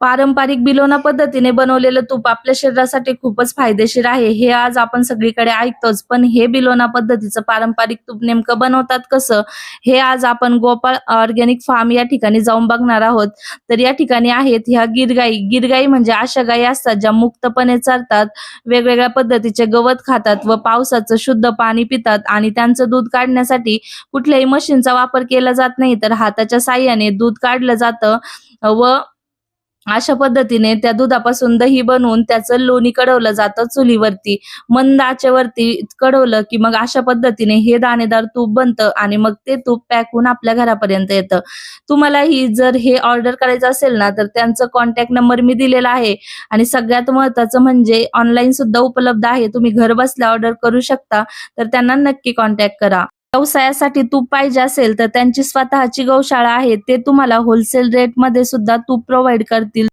पारंपरिक बिलोना पद्धतीने बनवलेलं तूप आपल्या शरीरासाठी खूपच फायदेशीर आहे, हे आज आपण सगळीकडे ऐकतोच. पण हे बिलोना पद्धतीचं पारंपरिक तूप नेमकं बनवतात कसं? हे आज आपण गोपाळ ऑर्गॅनिक फार्म या ठिकाणी जाऊन बघणार आहोत. तर या ठिकाणी आहेत ह्या गिरगाई. गिरगाई म्हणजे अशा गायी असतात ज्या मुक्तपणे चरतात, वेगवेगळ्या पद्धतीचे गवत खातात व पावसाचं शुद्ध पाणी पितात आणि त्यांचं दूध काढण्यासाठी कुठल्याही मशीनचा वापर केला जात नाही, तर हाताच्या साहाय्याने दूध काढलं जातं व अशा पद्धतीने त्या दुधापासून दही बनवून त्याचं लोणी कढवलं जातं चुलीवरती. मंद आचेवरती कढवलं की मग अशा पद्धतीने हे दाणेदार तूप बनतं आणि मग ते तूप पॅक होऊन आपल्या घरापर्यंत येतं. तुम्हालाही जर हे ऑर्डर करायचं असेल ना, तर त्यांचा कॉन्टॅक्ट नंबर मी दिलेला आहे आणि सगळ्यात महत्त्वाचं म्हणजे ऑनलाईन सुद्धा उपलब्ध आहे. तुम्ही घरबसल्या ऑर्डर करू शकता. तर त्यांना नक्की कॉन्टॅक्ट करा. व्यवसायासाठी तूप पाहिजे असेल तर त्यांची स्वतःची गौशाळा आहे. ते तुम्हाला होलसेल रेटमध्ये सुद्धा तूप प्रोव्हाईड करतील.